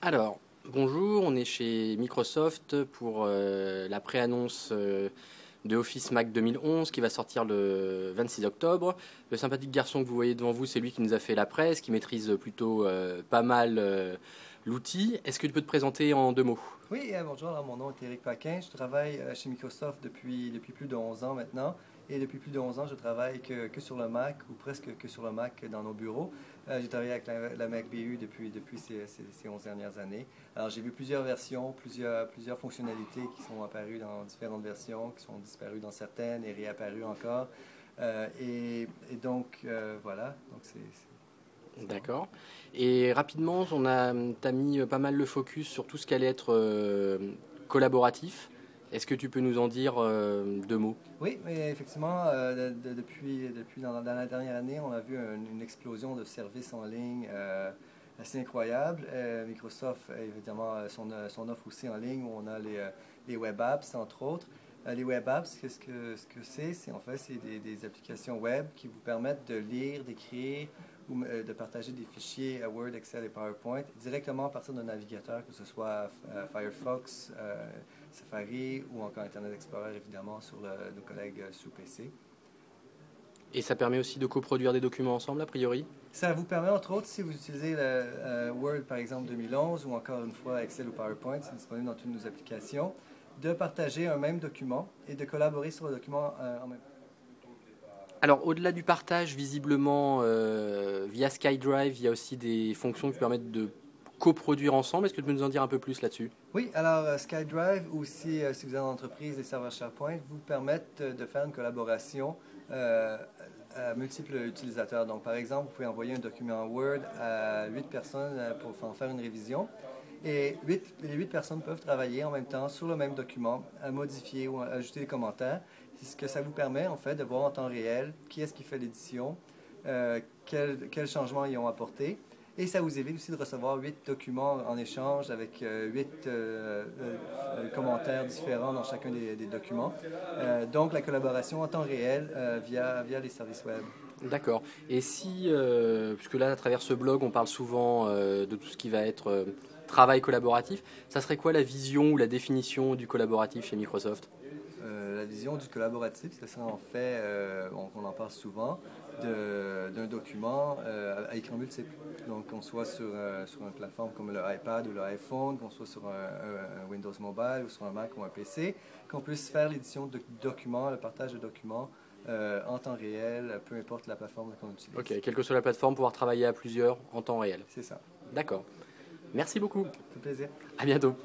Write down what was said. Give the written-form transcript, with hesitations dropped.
Alors, bonjour, on est chez Microsoft pour la pré-annonce de Office Mac 2011 qui va sortir le 26 octobre. Le sympathique garçon que vous voyez devant vous, c'est lui qui nous a fait la presse, qui maîtrise plutôt pas mal l'outil. Est-ce que tu peux te présenter en 2 mots? Oui, bonjour, alors mon nom est Éric Paquin. Je travaille chez Microsoft depuis plus de 11 ans maintenant. Et depuis plus de 11 ans, je travaille que sur le Mac, ou presque que sur le Mac dans nos bureaux. J'ai travaillé avec la Mac BU depuis ces 11 dernières années. Alors j'ai vu plusieurs versions, plusieurs fonctionnalités qui sont apparues dans différentes versions, qui sont disparues dans certaines et réapparues encore. Voilà, donc c'est bon. D'accord. Et rapidement, t'as mis pas mal le focus sur tout ce qui allait être collaboratif. Est-ce que tu peux nous en dire 2 mots? Oui, mais effectivement, depuis dans la dernière année, on a vu une explosion de services en ligne assez incroyable. Microsoft, évidemment, son offre aussi en ligne où on a les web apps, entre autres. Les web apps, c'est en fait, c'est des applications web qui vous permettent de lire, d'écrire ou de partager des fichiers à Word, Excel et PowerPoint directement à partir d'un navigateur, que ce soit Firefox, Safari ou encore Internet Explorer, évidemment, sur nos collègues sous PC. Et ça permet aussi de coproduire des documents ensemble, a priori? Ça vous permet, entre autres, si vous utilisez le Word, par exemple, 2011, ou encore une fois Excel ou PowerPoint, c'est disponible dans toutes nos applications, de partager un même document et de collaborer sur le document en même temps. Alors, au-delà du partage, visiblement, via SkyDrive, il y a aussi des fonctions qui permettent de coproduire ensemble. Est-ce que tu peux nous en dire un peu plus là-dessus? Oui, alors SkyDrive ou si vous êtes en entreprise, les serveurs SharePoint vous permettent de faire une collaboration à multiples utilisateurs. Donc, par exemple, vous pouvez envoyer un document Word à 8 personnes pour en faire une révision. Et les 8 personnes peuvent travailler en même temps sur le même document, à modifier ou à ajouter des commentaires. C'est ce que ça vous permet, en fait, de voir en temps réel qui est-ce qui fait l'édition, quels changements ils ont apportés. Et ça vous évite aussi de recevoir 8 documents en échange avec 8 commentaires différents dans chacun des documents. Donc la collaboration en temps réel via les services web. D'accord. Et si, puisque là, à travers ce blog, on parle souvent de tout ce qui va être travail collaboratif, ça serait quoi la vision ou la définition du collaboratif chez Microsoft? La vision du collaboratif, ce serait en fait, on en parle souvent, d'un document à écran multiple. Donc, qu'on soit sur une plateforme comme le iPad ou l'iPhone, qu'on soit sur un Windows Mobile ou sur un Mac ou un PC, qu'on puisse faire l'édition de documents, le partage de documents en temps réel, peu importe la plateforme qu'on utilise. Ok, quelle que soit la plateforme, pouvoir travailler à plusieurs en temps réel. C'est ça. D'accord. Merci beaucoup. Ça fait plaisir. À bientôt.